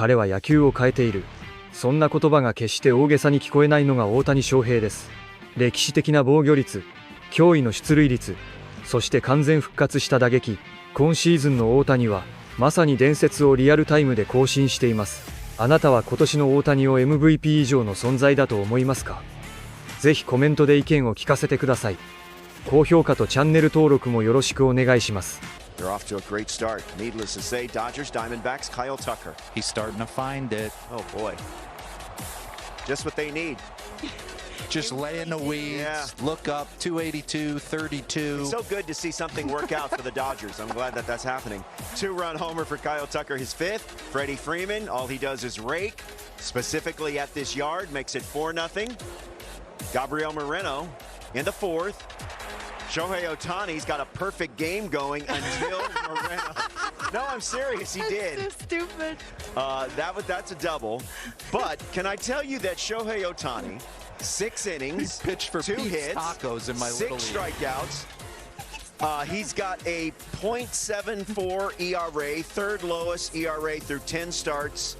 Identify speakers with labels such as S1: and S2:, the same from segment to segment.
S1: 彼は野球を変えている。そんな言葉が決して大げさに聞こえないのが大谷翔平です。歴史的な防御率、驚異の出塁率、そして完全復活した打撃。今シーズンの大谷はまさに伝説をリアルタイムで更新しています。あなたは今年の大谷を MVP 以上の存在だと思いますか？ぜひコメントで意見を聞かせてください。高評価とチャンネル登録もよろしくお願いします。
S2: They're off to a great start. Needless to say, Dodgers, Diamondbacks, Kyle Tucker.
S3: He's starting to find it.
S2: Oh boy. Just what they need.
S3: Just lay in the weeds, look up, 282, 32.
S2: It's so good to see something work out for the Dodgers. I'm glad that that's happening. 2-run homer for Kyle Tucker, his fifth. Freddie Freeman, all he does is rake, specifically at this yard, makes it 4-0. Gabriel Moreno in the fourth. Shohei Ohtani's got a perfect game going until Moreno. No, I'm serious, he did.
S4: That's so stupid.
S2: That's a double. But can I tell you that Shohei Ohtani, 6 innings,
S3: he pitched for
S2: 2
S3: Pete's
S2: hits,
S3: Tacos in my
S2: 6 strikeouts. He's got a .74 ERA, third lowest ERA through 10 starts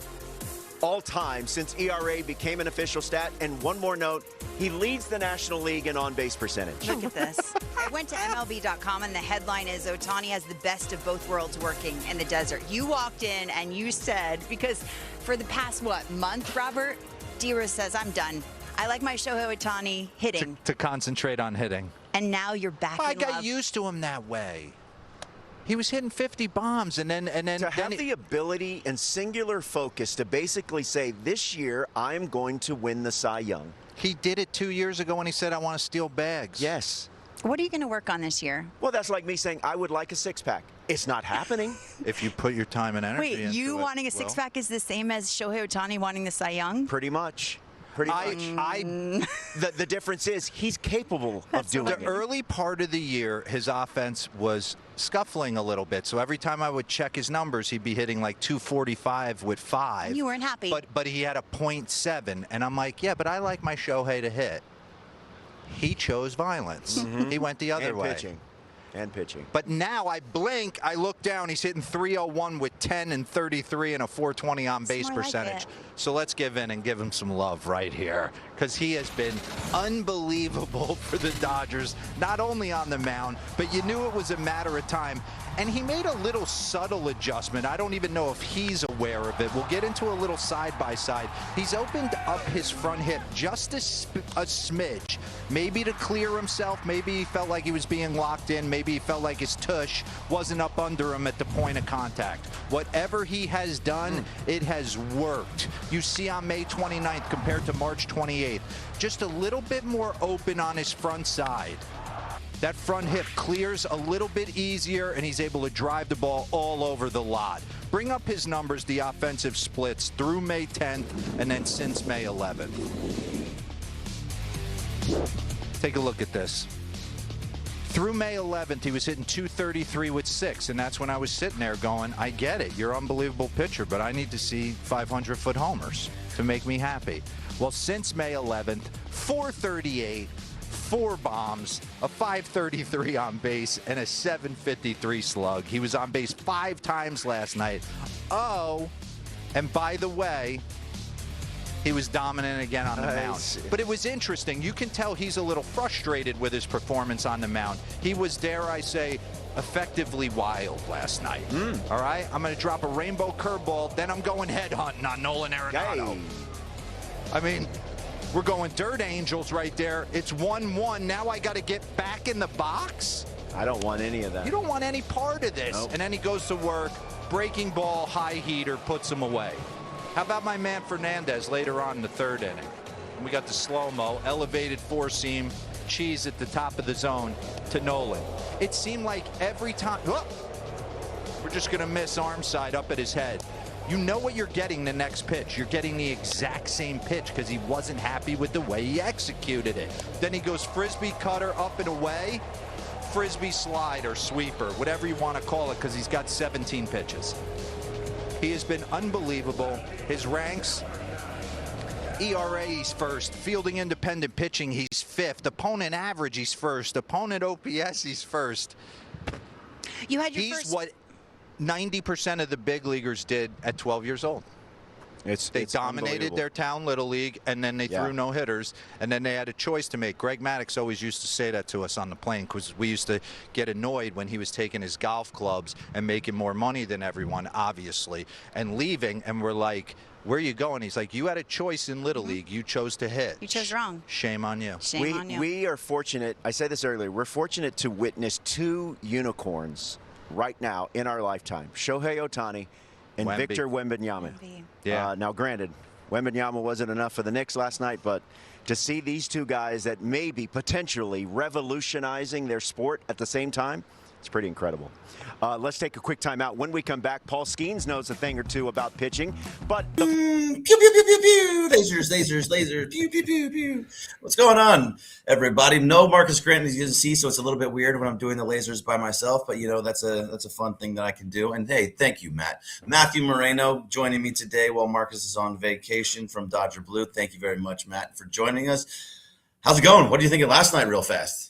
S2: all time since ERA became an official stat. And one more note, he leads the National League in on-base percentage.
S4: Look at this. I went to MLB.com and the headline is Ohtani has the best of both worlds working in the desert. You walked in and you said, because for the past, month, Robert? D-Rose says, I'm done. I like my Shohei Ohtani hitting.
S3: To concentrate on hitting.
S4: And now you're back in love.
S3: I got used to him that way. He was hitting 50 bombs and then
S2: to have the ability and singular focus to basically say, this year I'm going to win the Cy Young.
S3: He did it 2 years ago when he said, I want to steal bags.
S2: Yes.
S4: What are you going to work on this year?
S2: Well, that's like me saying I would like a six-pack. It's not happening.
S3: If you put your time and energy into it.
S4: Wait, you wanting a six-pack is the same as Shohei Ohtani wanting the Cy Young?
S2: Pretty much. The difference is he's capable of doing it.
S3: The early part of the year, his offense was scuffling a little bit. So every time I would check his numbers, he'd be hitting like 245 with 5.
S4: You weren't happy.
S3: But he had a .7. And I'm like, yeah, but I like my Shohei to hit. He chose violence. He went the other way.
S2: Pitching.
S3: But now I blink, I look down, he's hitting 301 with 10 and 33 and a 420 on base percentage. So let's give in and give him some love right here, because he has been unbelievable for the Dodgers, not only on the mound, but you knew it was a matter of time. And he made a little subtle adjustment. I don't even know if he's aware of it. We'll get into a little side-by-side. He's opened up his front hip just a smidge, maybe to clear himself. Maybe he felt like he was being locked in. Maybe he felt like his tush wasn't up under him at the point of contact. Whatever he has done, it has worked. You see on May 29th compared to March 28th, just a little bit more open on his front side. That front hip clears a little bit easier, and he's able to drive the ball all over the lot. Bring up his numbers, the offensive splits through May 10th and then since May 11th. Take a look at this. Through May 11th, he was hitting 233 with 6, and that's when I was sitting there going, I get it, you're an unbelievable pitcher, but I need to see 500-foot homers to make me happy. Well, since May 11th, 438, 4 bombs, a 533 on base, and a 753 slug. He was on base 5 times last night. Oh, and by the way, he was dominant again on the mound. But it was interesting. You can tell he's a little frustrated with his performance on the mound. He was, dare I say, effectively wild last night. All right? I'm going to drop a rainbow curveball, then I'm going headhunting on Nolan Arenado. I mean, we're going dirt angels right there. It's 1-1. Now I got to get back in the box?
S2: I don't want any of that.
S3: You don't want any part of this. Nope. And then he goes to work, breaking ball, high heater, puts him away. How about my man Fernandez later on in the 3rd inning? And we got the slow-mo, elevated four-seam, cheese at the top of the zone to Nolan. It seemed like every time, we're just going to miss arm side up at his head. You know what you're getting the next pitch. You're getting the exact same pitch because he wasn't happy with the way he executed it. Then he goes frisbee cutter up and away, frisbee slide or sweeper, whatever you want to call it, because he's got 17 pitches. He has been unbelievable. His ranks, ERA he's 1st, fielding independent pitching he's 5th, opponent average he's 1st, opponent OPS he's 1st.
S4: You had your
S3: he's
S4: first...
S3: what 90% of the big leaguers did at 12 years old. They dominated their town little league, and then they threw no hitters, and then they had a choice to make. Greg Maddux always used to say that to us on the plane, because we used to get annoyed when he was taking his golf clubs and making more money than everyone, obviously, and leaving, and we're like, where are you going? He's like, you had a choice in Little League. You chose to hit.
S4: You chose wrong.
S3: Shame on you.
S4: Shame on you.
S2: We are fortunate. I said this earlier. We're fortunate to witness two unicorns right now in our lifetime. Shohei Ohtani and Victor Wembanyama.
S3: Yeah.
S2: Now, granted, Wembanyama wasn't enough for the Knicks last night, but to see these two guys that may be potentially revolutionizing their sport at the same time, it's pretty incredible. Let's take a quick time out. When we come back, Paul Skeens knows a thing or two about pitching, but
S5: pew pew pew pew pew, lasers, pew pew pew pew. What's going on, everybody? No Marcus Grant as you can see, so it's a little bit weird when I'm doing the lasers by myself. But that's a fun thing that I can do. And hey, thank you, Matt. Matthew Moreno joining me today while Marcus is on vacation from Dodger Blue. Thank you very much, Matt, for joining us. How's it going? What do you think of last night, real fast?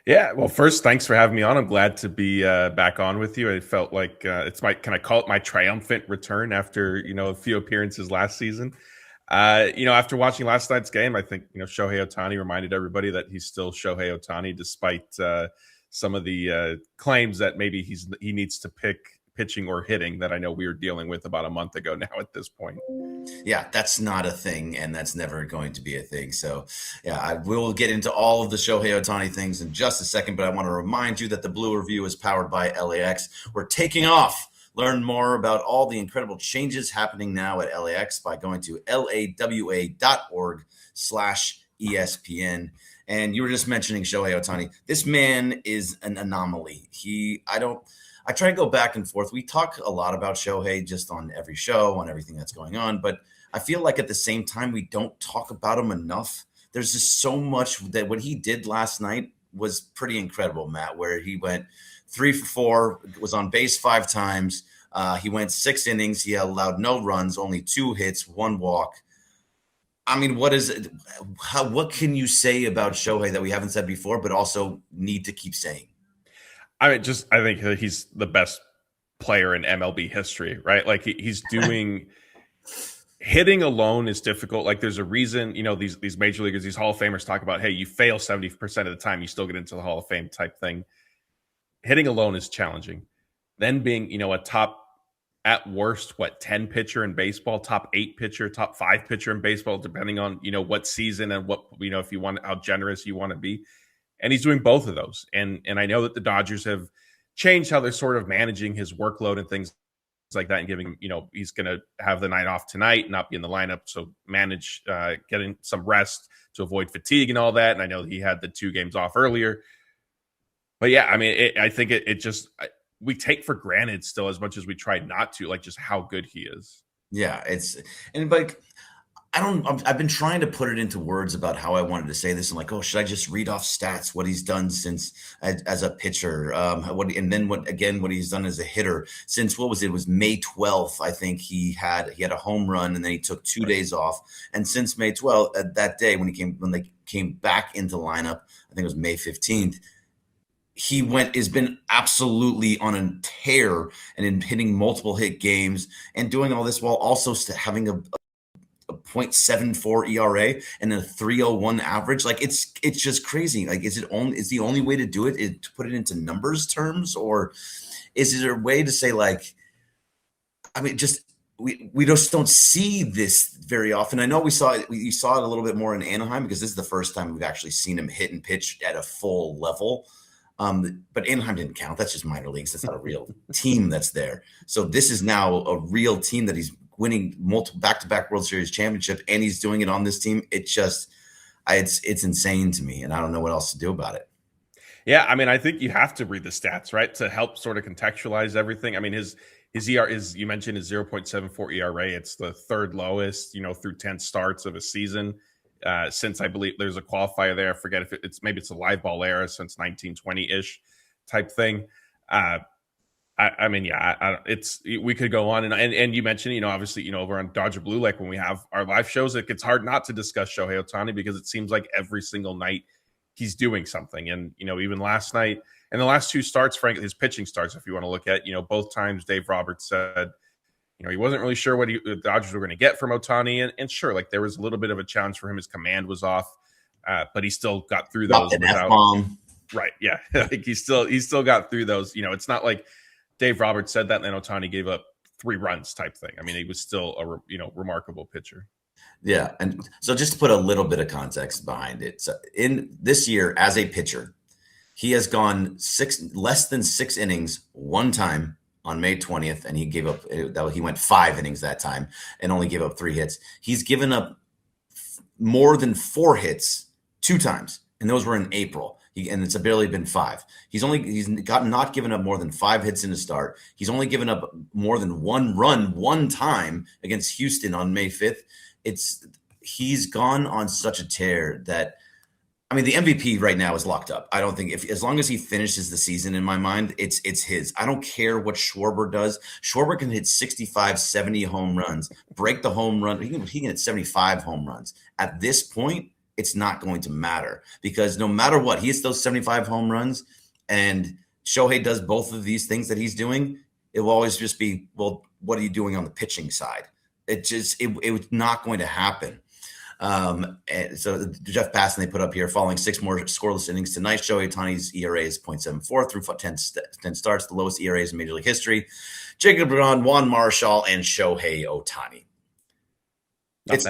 S6: Yeah, well, first, thanks for having me on. I'm glad to be back on with you. I felt like can I call it my triumphant return after, a few appearances last season. After watching last night's game, I think, Shohei Ohtani reminded everybody that he's still Shohei Ohtani, despite some of the claims that maybe he needs to pick pitching or hitting that I know we were dealing with about a month ago now at this point.
S5: Yeah, that's not a thing, and that's never going to be a thing. So, yeah, I will get into all of the Shohei Ohtani things in just a second, but I want to remind you that the Blue Review is powered by LAX. We're taking off. Learn more about all the incredible changes happening now at LAX by going to lawa.org/ESPN. And you were just mentioning Shohei Ohtani. This man is an anomaly. I try to go back and forth. We talk a lot about Shohei just on every show, on everything that's going on, but I feel like at the same time, we don't talk about him enough. There's just so much that what he did last night was pretty incredible, Matt, where he went 3 for 4, was on base 5 times. He went 6 innings. He allowed no runs, only 2 hits, 1 walk. I mean, what can you say about Shohei that we haven't said before, but also need to keep saying?
S6: I think he's the best player in MLB history, right? Like he's doing hitting alone is difficult. Like there's a reason, these major leaguers, these Hall of Famers talk about, hey, you fail 70% of the time, you still get into the Hall of Fame type thing. Hitting alone is challenging. Then being, a top, at worst, 10 pitcher in baseball, top 8 pitcher, top 5 pitcher in baseball, depending on, what season and what, if you want, how generous you want to be. And he's doing both of those. And I know that the Dodgers have changed how they're sort of managing his workload and things like that and giving, he's going to have the night off tonight, not be in the lineup. So manage getting some rest to avoid fatigue and all that. And I know he had the 2 games off earlier. But yeah, I mean, I think it just, we take for granted still as much as we try not to, like just how good he is.
S5: Yeah, I've been trying to put it into words about how I wanted to say this. I'm like, should I just read off stats, what he's done since as a pitcher, what he's done as a hitter since, what was it? It was May 12th. I think he had a home run and then he took 2 days off. And since May 12th, that day when they came back into lineup, I think it was May 15th, has been absolutely on a tear and in hitting multiple hit games and doing all this while also having a 0.74 ERA and a 3.01 average. Like it's just crazy. Like, is the only way to do it to put it into numbers terms, or is there a way to say, like, I mean, just we just don't see this very often. I know you saw it a little bit more in Anaheim because this is the first time we've actually seen him hit and pitch at a full level. But Anaheim didn't count. That's just minor leagues. That's not a real team that's there. So this is now a real team that he's winning multiple back-to-back World Series championship, and he's doing it on this team. it's insane to me, and I don't know what else to do about it.
S6: Yeah, I mean, I think you have to read the stats, right, to help sort of contextualize everything. I mean, his ERA is, you mentioned, his 0.74 ERA. It's the 3rd lowest, through 10 starts of a season. Since I believe there's a qualifier there. I forget if it's a live ball era since 1920-ish type thing. I mean, yeah, we could go on and you mentioned, obviously, over on Dodger Blue, like when we have our live shows, it gets hard not to discuss Shohei Ohtani because it seems like every single night he's doing something. And, even last night and the last 2 starts, frankly, his pitching starts, if you want to look at, both times Dave Roberts said, he wasn't really sure what the Dodgers were going to get from Ohtani. And sure, like there was a little bit of a challenge for him. His command was off, but he still got through those without. Right. Yeah. Like he still got through those. It's not like Dave Roberts said that and then Ohtani gave up 3 runs type thing. I mean, he was still a remarkable pitcher.
S5: Yeah. And so just to put a little bit of context behind it. So in this year as a pitcher, he has gone less than 6 innings one time on May 20th, and he went 5 innings that time and only gave up 3 hits. He's given up more than 4 hits 2 times, and those were in April. And it's barely been 5. He's not given up more than 5 hits in a start. He's only given up more than 1 run one time against Houston on May 5th. He's gone on such a tear that, I mean, the MVP right now is locked up. I don't think as long as he finishes the season, in my mind, it's his. I don't care what Schwarber does. Schwarber can hit 65, 70 home runs, break the home run. He can hit 75 home runs. At this point, it's not going to matter because no matter what, he hits those 75 home runs and Shohei does both of these things that he's doing. It will always just be, well, what are you doing on the pitching side? It was not going to happen. And so Jeff Passan, they put up here, following 6 more scoreless innings tonight, Shohei Ohtani's ERA is 0.74 through 10 starts, the lowest ERAs in Major League history. Jacob DeGrom, Juan Marshall, and Shohei Ohtani. It's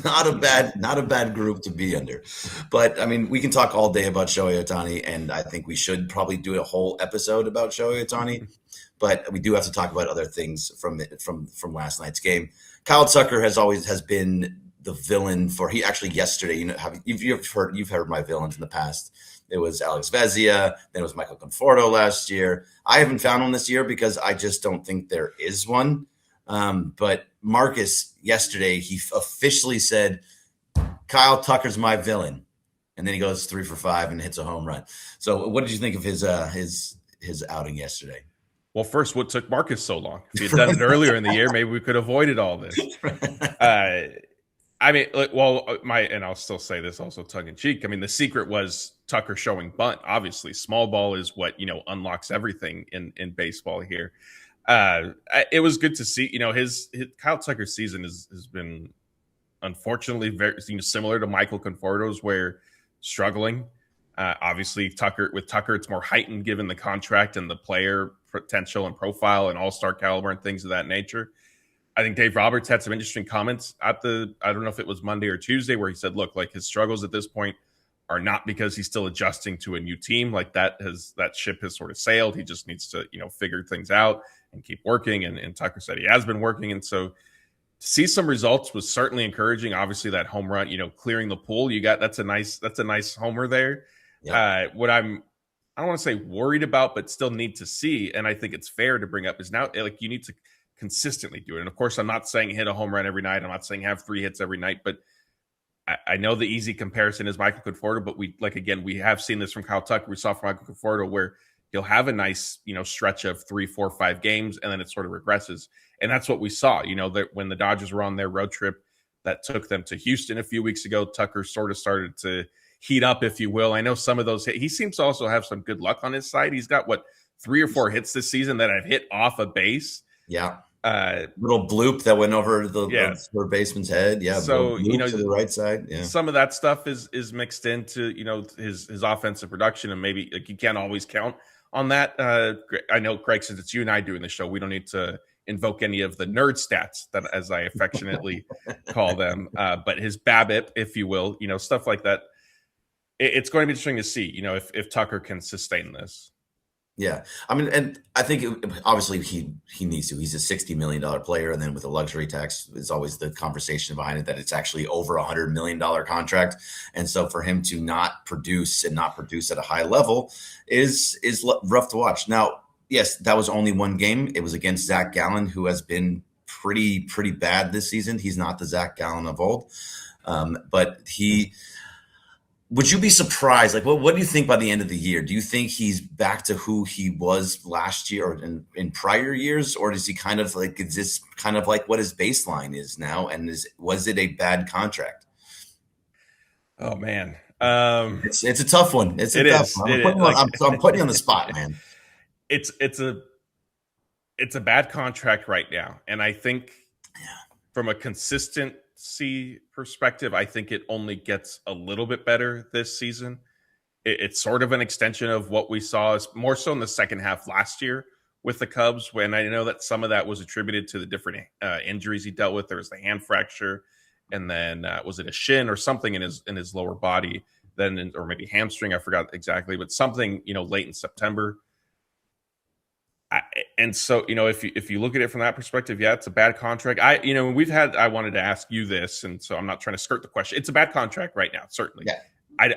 S5: not a bad group to be under. But I mean, we can talk all day about Shohei Ohtani, and I think we should probably do a whole episode about Shohei Ohtani. But we do have to talk about other things from last night's game. Kyle Tucker has been the villain for yesterday. You've heard my villains in the past. It was Alex Vezia, then it was Michael Conforto last year. I haven't found one this year because I just don't think there is one. But Marcus yesterday, he officially said, Kyle Tucker's my villain. And then he goes 3 for 5 and hits a home run. So what did you think of his outing yesterday?
S6: Well, first, what took Marcus so long? If he had done it earlier in the year, maybe we could have avoided all this. I mean, and I'll still say this also tongue in cheek. I mean, the secret was Tucker showing bunt. Obviously, small ball is what, unlocks everything in baseball here. It was good to see, his Kyle Tucker's season has been unfortunately very similar to Michael Conforto's, where struggling. Obviously, Tucker, it's more heightened given the contract and the player potential and profile and all-star caliber and things of that nature. I think Dave Roberts had some interesting comments I don't know if it was Monday or Tuesday, where he said, look, like his struggles at this point are not because he's still adjusting to a new team. Like that ship has sort of sailed. He just needs to, figure things out and keep working. And Tucker said he has been working. And so to see some results was certainly encouraging. Obviously that home run, clearing the pool, that's a nice homer there. Yeah. What I don't want to say worried about, but still need to see, and I think it's fair to bring up, is now like you need to consistently do it. And of course, I'm not saying hit a home run every night. I'm not saying have 3 hits every night, but I know the easy comparison is Michael Conforto, but we have seen this from Kyle Tucker. We saw from Michael Conforto where he'll have a nice, stretch of 3, 4, 5 games, and then it sort of regresses. And that's what we saw, that when the Dodgers were on their road trip that took them to Houston a few weeks ago, Tucker sort of started to heat up, if you will. I know some of those he seems to also have some good luck on his side. He's got 3 or 4 hits this season that have hit off a base.
S5: Yeah. Little bloop that went over the third baseman's head. Yeah.
S6: So,
S5: to the right side. Yeah.
S6: Some of that stuff is mixed into, his offensive production, and maybe you can't always count on that. I know, Greg, since it's you and I doing the show, we don't need to invoke any of the nerd stats, that, as I affectionately call them, but his BABIP, if you will, stuff like that. It's going to be interesting to see, if Tucker can sustain this.
S5: Yeah. I mean, and I think obviously he needs to. He's a $60 million player. And then with the luxury tax, is always the conversation behind it that it's actually over $100 million contract. And so for him to not produce at a high level is rough to watch. Now, yes, that was only one game. It was against Zach Gallen, who has been pretty bad this season. He's not the Zach Gallen of old. But would you be surprised? Like, what do you think by the end of the year? Do you think he's back to who he was last year or in prior years? Or is he is this kind of like what his baseline is now? And was it a bad contract?
S6: Oh, man.
S5: It's a tough one. It's a tough one. I'm putting you on the spot, man.
S6: It's a it's a bad contract right now. And I think from a consistency perspective, I think it only gets a little bit better this season. It's sort of an extension of what we saw, more so in the second half last year with the Cubs, when I know that some of that was attributed to the different injuries he dealt with. There was the hand fracture, and then was it a shin or something in his lower body, then or maybe hamstring, I forgot exactly, but something, late in September. And so, if you look at it from that perspective, yeah, it's a bad contract. I wanted to ask you this, and so I'm not trying to skirt the question. It's a bad contract right now, certainly.
S5: Yeah.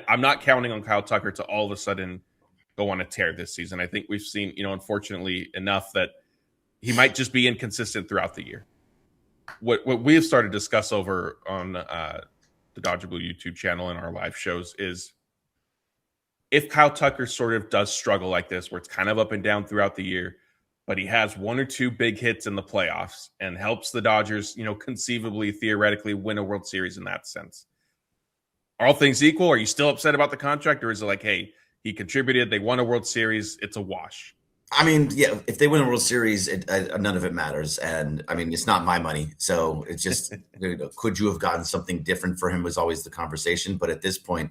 S6: I'm not counting on Kyle Tucker to all of a sudden go on a tear this season. I think we've seen, unfortunately enough that he might just be inconsistent throughout the year. What we have started to discuss over on the Dodger Blue YouTube channel and our live shows is if Kyle Tucker sort of does struggle like this, where it's kind of up and down throughout the year, but he has one or two big hits in the playoffs and helps the Dodgers, conceivably, theoretically win a World Series in that sense. All things equal, are you still upset about the contract, or is it like, hey, he contributed, they won a World Series, it's a wash?
S5: I mean, yeah, if they win a World Series, none of it matters. And I mean, it's not my money. So it's just, could you have gotten something different for him was always the conversation. But at this point,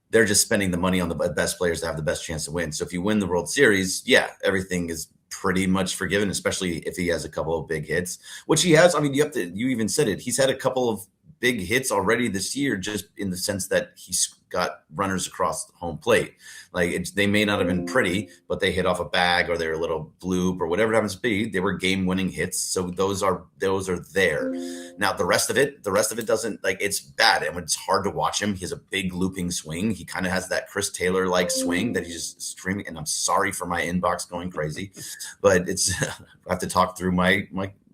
S5: they're just spending the money on the best players to have the best chance to win. So if you win the World Series, yeah, everything is pretty much forgiven, especially if he has a couple of big hits, which he has. I mean, you even said it. He's had a couple of big hits already this year, just in the sense that he's got runners across home plate. Like they may not have been pretty, but they hit off a bag or they're a little bloop or whatever it happens to be. They were game-winning hits, so those are there. Now the rest of it doesn't, like, it's bad and it's hard to watch him. He has a big looping swing. He kind of has that Chris Taylor like swing that he's just streaming. And I'm sorry for my inbox going crazy, but it's I have to talk through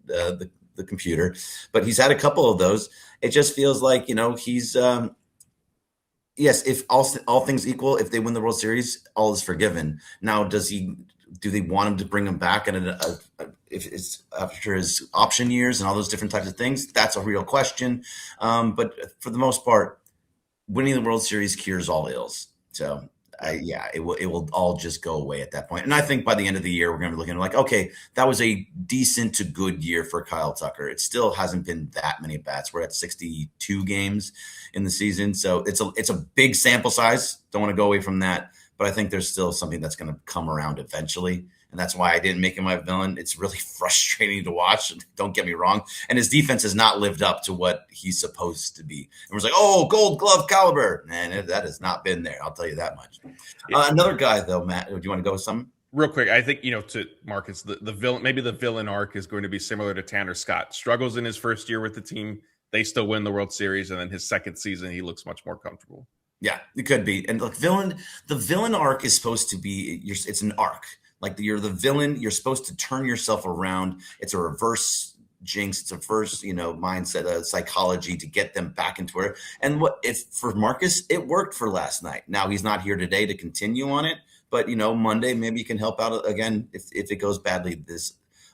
S5: the computer. But he's had a couple of those. It just feels like, he's yes, if all things equal, if they win the World Series, all is forgiven. Now, do they want him to bring him back if it's after his option years and all those different types of things? That's a real question. But for the most part, winning the World Series cures all ills. So it will all just go away at that point. And I think by the end of the year, we're going to be looking like, okay, that was a decent to good year for Kyle Tucker. It still hasn't been that many bats. We're at 62 games in the season. So it's a big sample size. Don't want to go away from that. But I think there's still something that's going to come around eventually. And that's why I didn't make him my villain. It's really frustrating to watch. Don't get me wrong. And his defense has not lived up to what he's supposed to be. And we're like, oh, Gold Glove caliber. Man, that has not been there. I'll tell you that much. Another guy, though, Matt, do you want to go with something?
S6: Real quick, I think, to Marcus, the villain, maybe the villain arc is going to be similar to Tanner Scott. Struggles in his first year with the team. They still win the World Series. And then his second season, he looks much more comfortable. Yeah,
S5: it could be. And look, the villain arc is supposed to be, it's an arc. Like you're the villain, you're supposed to turn yourself around. It's a reverse jinx. It's a reverse, mindset, psychology to get them back into it. And for Marcus, it worked for last night. Now he's not here today to continue on it, but Monday maybe you can help out again if it goes badly this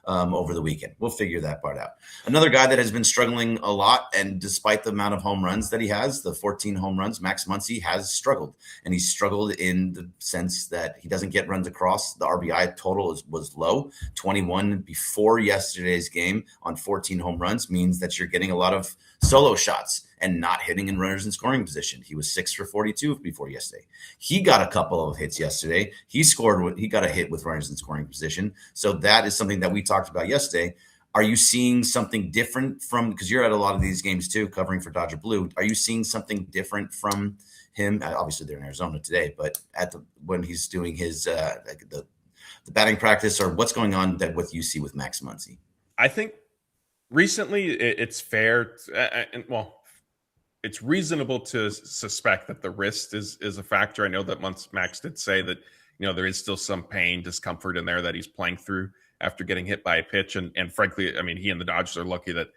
S5: over the weekend. We'll figure that part out. Another guy that has been struggling a lot, and despite the amount of home runs that he has, the 14 home runs, Max Muncy has struggled. And he's struggled in the sense that he doesn't get runs across. The RBI total was low. 21 before yesterday's game on 14 home runs means that you're getting a lot of solo shots and not hitting in runners in scoring position. He was 6 for 42 before yesterday. He got a couple of hits yesterday. He got a hit with runners in scoring position. So that is something that we talked about yesterday. Are you seeing something different because you're at a lot of these games too, covering for Dodger Blue? Are you seeing something different from him? Obviously they're in Arizona today, but when he's doing his the batting practice, or what's going on what you see with Max Muncy?
S6: I think recently it's fair. It's reasonable to suspect that the wrist is a factor. I know that Max did say that, there is still some pain, discomfort in there that he's playing through after getting hit by a pitch. And frankly, I mean, he and the Dodgers are lucky that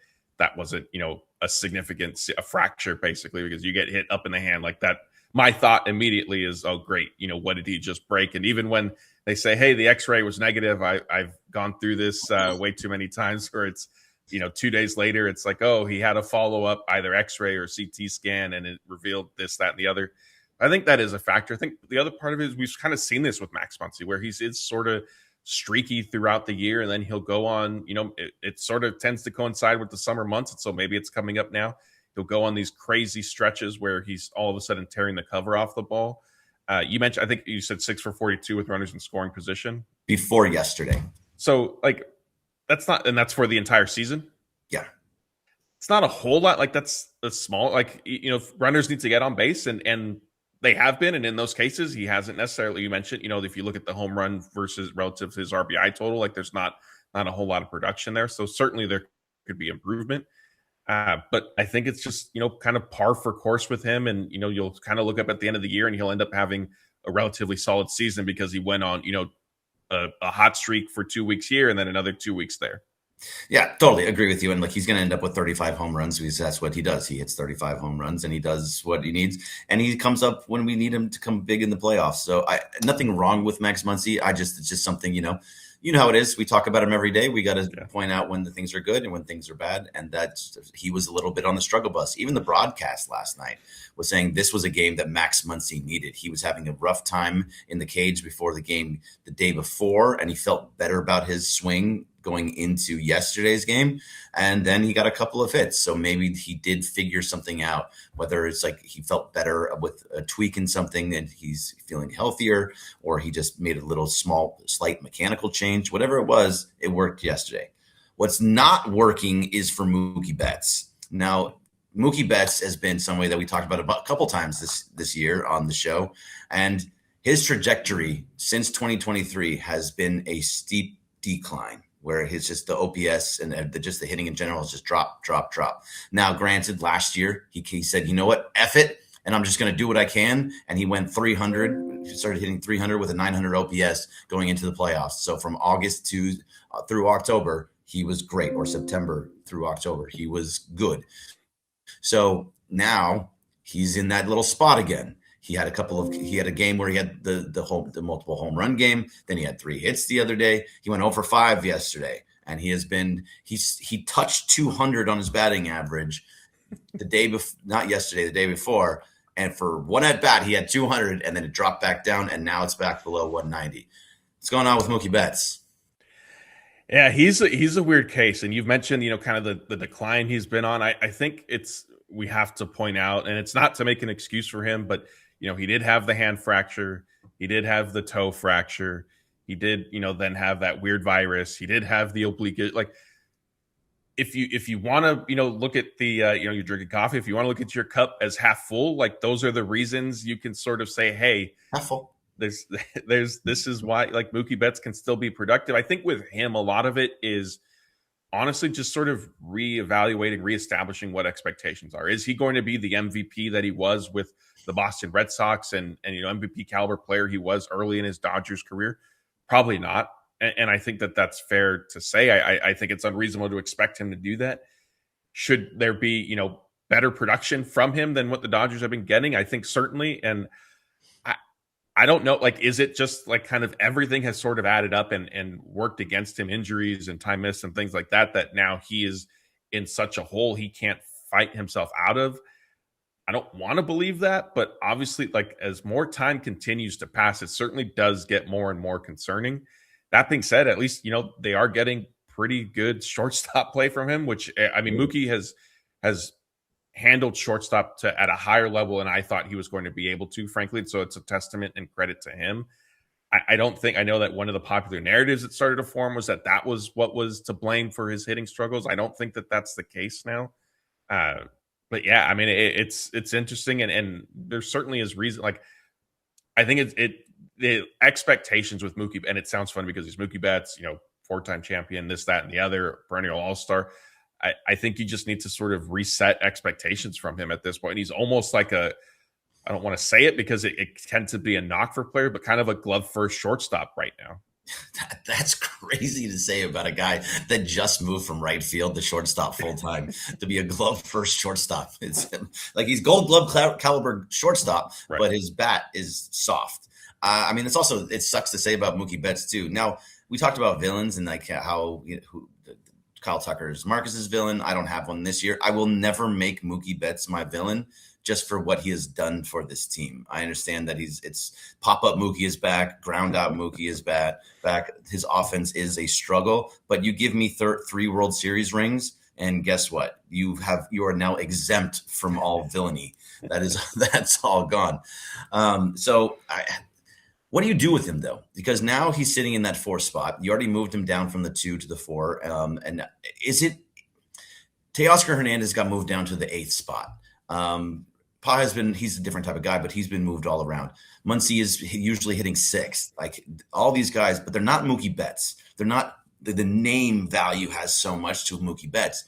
S6: wasn't, a significant fracture, basically, because you get hit up in the hand like that. My thought immediately is, oh, great. What did he just break? And even when they say, hey, the x-ray was negative, I've gone through this way too many times where it's, 2 days later, it's like, oh, he had a follow-up, either x-ray or CT scan, and it revealed this, that, and the other. I think that is a factor. I think the other part of it is we've kind of seen this with Max Muncy, where he's sort of streaky throughout the year, and then he'll go on, it sort of tends to coincide with the summer months, and so maybe it's coming up now. He'll go on these crazy stretches where he's all of a sudden tearing the cover off the ball. You mentioned, I think you said 6 for 42 with runners in scoring position
S5: before yesterday.
S6: So like that's for the entire season.
S5: Yeah.
S6: It's not a whole lot. Like that's small. Like, runners need to get on base, and they have been. And in those cases, he hasn't necessarily. You mentioned, if you look at the home run versus relative to his RBI total, like there's not a whole lot of production there. So certainly there could be improvement. But I think it's just, kind of par for course with him. And, you'll kind of look up at the end of the year and he'll end up having a relatively solid season because he went on, a hot streak for 2 weeks here and then another 2 weeks there.
S5: Yeah, totally agree with you. And like, he's going to end up with 35 home runs because that's what he does. He hits 35 home runs and he does what he needs. And he comes up when we need him to come big in the playoffs. So nothing wrong with Max Muncy. It's just something, you know how it is. We talk about him every day. We got to point out when the things are good and when things are bad. And he was a little bit on the struggle bus. Even the broadcast last night was saying this was a game that Max Muncy needed. He was having a rough time in the cage before the game the day before, and he felt better about his swing going into yesterday's game. And then he got a couple of hits. So maybe he did figure something out, whether it's like he felt better with a tweak in something and he's feeling healthier, or he just made a slight mechanical change. Whatever it was, it worked yesterday. What's not working is for Mookie Betts. Now, Mookie Betts has been somebody that we talked about a couple times this year on the show. And his trajectory since 2023 has been a steep decline, where it's just the OPS and just the hitting in general is just drop. Now, granted, last year he said, you know what, F it, and I'm just going to do what I can. And he went 300, started hitting 300 with a 900 OPS going into the playoffs. So from August through October, he was great, or September through October, he was good. So now he's in that little spot again. He had a game where he had the multiple home run game. Then he had 3 hits the other day. He went 0 for 5 yesterday, and he touched 200 on his batting average the day before, not yesterday, the day before. And for one at bat, he had 200, and then it dropped back down, and now it's back below 190. What's going on with Mookie Betts?
S6: Yeah, he's a weird case, and you've mentioned kind of the decline he's been on. I think we have to point out, and it's not to make an excuse for him, but he did have the hand fracture. He did have the toe fracture. He did, then have that weird virus. He did have the oblique. Like, if you want to, look at the, you're drinking coffee. If you want to look at your cup as half full, like those are the reasons you can sort of say, hey,
S5: half full.
S6: This is why, like, Mookie Betts can still be productive. I think with him, a lot of it is honestly just sort of reestablishing what expectations are. Is he going to be the MVP that he was with the Boston Red Sox and MVP caliber player he was early in his Dodgers career? Probably not. And I think that's fair to say. I think it's unreasonable to expect him to do that. Should there be, better production from him than what the Dodgers have been getting? I think certainly. And I don't know, like, is it just like kind of everything has sort of added up and worked against him, injuries and time missed and things like that now he is in such a hole he can't fight himself out of? I don't want to believe that, but obviously, like, as more time continues to pass, it certainly does get more and more concerning. That being said, at least, they are getting pretty good shortstop play from him, which, I mean, Mookie has handled shortstop at a higher level than I thought he was going to be able to, frankly. So it's a testament and credit to him. I know that one of the popular narratives that started to form was that was what was to blame for his hitting struggles. I don't think that that's the case now. But yeah, I mean, it's interesting, and there certainly is reason. Like, I think the expectations with Mookie, and it sounds funny because he's Mookie Betts, 4-time champion, this, that, and the other, perennial all-star. I think you just need to sort of reset expectations from him at this point. He's almost like I don't want to say it because it tends to be a knock for player, but kind of a glove-first shortstop right now.
S5: That's crazy to say about a guy that just moved from right field to shortstop full time to be a glove first shortstop. It's like he's Gold Glove caliber shortstop, right, but his bat is soft. I mean, it sucks to say about Mookie Betts too. Now, we talked about villains and like how Kyle Tucker's Marcus's villain. I don't have one this year. I will never make Mookie Betts my villain just for what he has done for this team. I understand that it's pop-up Mookie is back, ground-out Mookie is back. His offense is a struggle, but you give me 3 World Series rings, and guess what? You are now exempt from all villainy. That's all gone. What do you do with him, though? Because now he's sitting in that 4 spot. You already moved him down from the 2 to the 4. And is it Teoscar Hernandez got moved down to the 8th spot? Pa he's a different type of guy, but he's been moved all around. Muncy is usually hitting 6th. Like all these guys, but they're not Mookie Betts. They're not the name value has so much to Mookie Betts.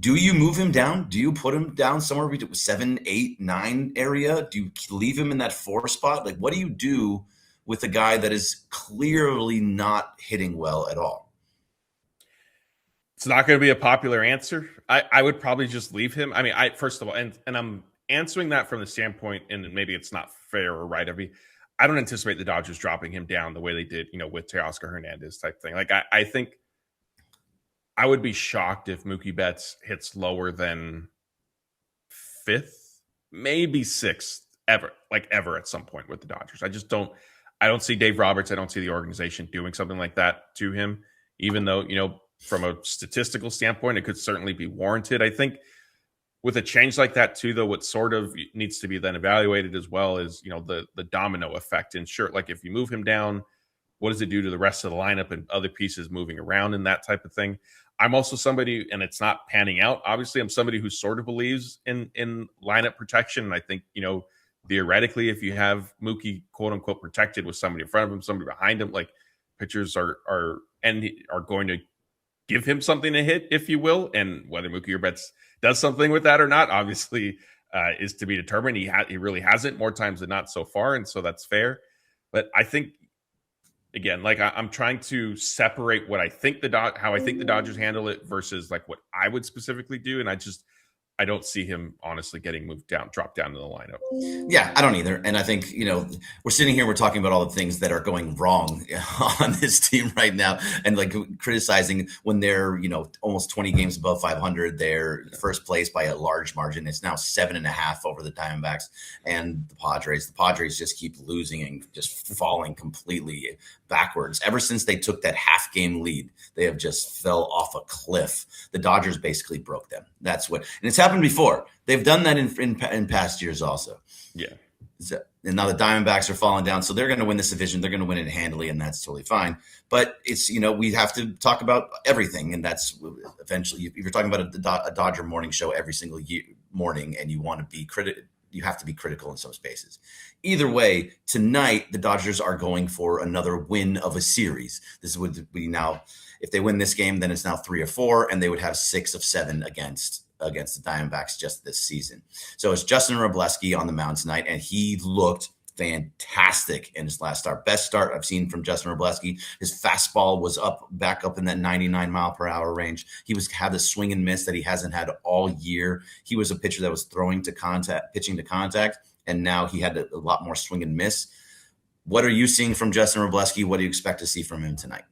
S5: Do you move him down? Do you put him down somewhere between 7, 8, 9 area? Do you leave him in that 4 spot? Like, what do you do with a guy that is clearly not hitting well at all?
S6: It's not going to be a popular answer. I would probably just leave him. I mean, first of all, and I'm answering that from the standpoint, and maybe it's not fair or right of me. I don't anticipate the Dodgers dropping him down the way they did, with Teoscar Hernandez type thing. Like, I think I would be shocked if Mookie Betts hits lower than 5th, maybe 6th ever at some point with the Dodgers. I don't see Dave Roberts. I don't see the organization doing something like that to him, even though, from a statistical standpoint, it could certainly be warranted. I think with a change like that too, though, what sort of needs to be then evaluated as well is, the domino effect. And sure, like if you move him down, what does it do to the rest of the lineup and other pieces moving around and that type of thing? I'm also somebody, and it's not panning out, obviously, I'm somebody who sort of believes in lineup protection. And I think, theoretically, if you have Mookie quote unquote protected with somebody in front of him, somebody behind him, like pitchers are going to give him something to hit, if you will. And whether Mookie or Betts does something with that or not, obviously, is to be determined. He really hasn't more times than not so far, and so that's fair. But I think, again, like I'm trying to separate what I think how I think the Dodgers handle it versus like what I would specifically do, and I don't see him honestly getting dropped down to the lineup.
S5: Yeah, I don't either. And I think, we're sitting here, we're talking about all the things that are going wrong on this team right now and like criticizing when they're, almost 20 games above 500, they're first place by a large margin. It's now 7.5 over the Diamondbacks and the Padres. The Padres just keep losing and just falling completely backwards. Ever since they took that half game lead, they have just fell off a cliff. The Dodgers basically broke them. That's what, and it's happened before. They've done that in past years also.
S6: Yeah.
S5: And now the Diamondbacks are falling down, so they're going to win this division. They're going to win it handily, and that's totally fine. But it's, we have to talk about everything, and that's eventually, if you're talking about a Dodger morning show every single morning, and you want to be you have to be critical in some spaces. Either way, tonight the Dodgers are going for another win of a series. This would be now, if they win this game, then it's now 3 or 4, and they would have 6 of 7 against the Diamondbacks just this season. So it's Justin Robleski on the mound tonight, and he looked fantastic in his last start. Best start I've seen from Justin Robleski. His fastball was back up in that 99 mile per hour range. He had the swing and miss that he hasn't had all year. He was a pitcher that was pitching to contact, and now he had a lot more swing and miss. What are you seeing from Justin Robleski? What do you expect to see from him tonight?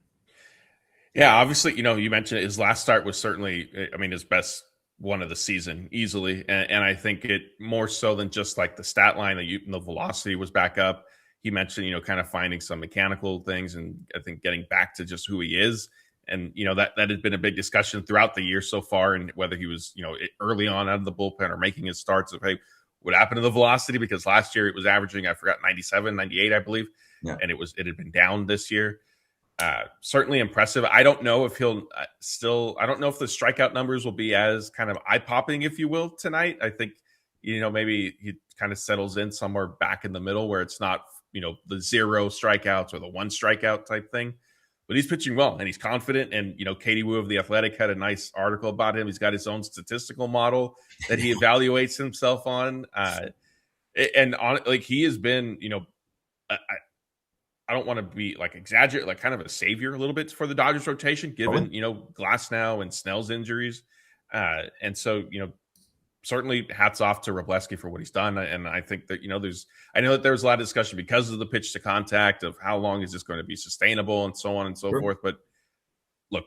S6: Yeah, obviously, you mentioned his last start was certainly, his best one of the season easily. And I think it more so than just like the stat line, the velocity was back up. He mentioned, kind of finding some mechanical things and I think getting back to just who he is. And, that had been a big discussion throughout the year so far. And whether he was, early on out of the bullpen or making his starts of, hey, what happened to the velocity? Because last year it was averaging, 97, 98, I believe. Yeah. And it had been down this year. Certainly impressive. I don't know if he'll I don't know if the strikeout numbers will be as kind of eye-popping, if you will, tonight. I think, maybe he kind of settles in somewhere back in the middle where it's not, the 0 strikeouts or the 1 strikeout type thing. But he's pitching well and he's confident. And, Katie Wu of The Athletic had a nice article about him. He's got his own statistical model that he evaluates himself on. He has been, I don't want to be like exaggerate, like kind of a savior a little bit for the Dodgers rotation, given, Glasnow and Snell's injuries. And so, certainly hats off to Robleski for what he's done. And I think that, I know that there was a lot of discussion because of the pitch to contact of how long is this going to be sustainable and so on and so forth. But look,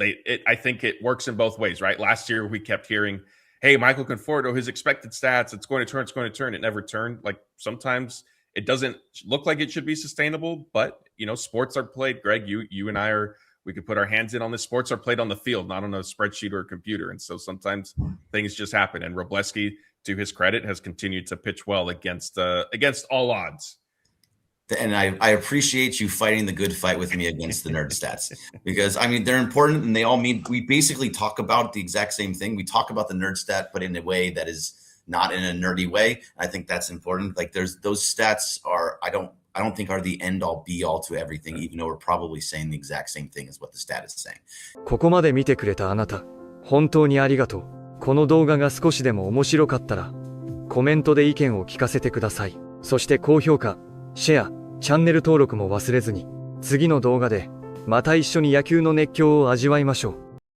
S6: I think it works in both ways, right? Last year we kept hearing, hey, Michael Conforto, his expected stats, it's going to turn. It never turned. Like sometimes it doesn't look like it should be sustainable, but sports are played. Greg, you and we could put our hands in on this. Sports are played on the field, not on a spreadsheet or a computer. And so sometimes things just happen. And Robleski, to his credit, has continued to pitch well against all odds.
S5: And I appreciate you fighting the good fight with me against the nerd stats, because I mean, they're important and they all mean, we basically talk about the exact same thing. We talk about the nerd stat, but in a way that is not in a nerdy way. I think that's important. Like those stats are, I don't think are the end all be all to everything, even though we're probably saying the exact same thing as what the stat is saying.
S1: ここまで見てくれたあなた、本当にありがとう。この動画が少しでも面白かったら、コメントで意見を聞かせてください。そして高評価、シェア、チャンネル登録も忘れずに、次の動画でまた一緒に野球の熱狂を味わいましょう。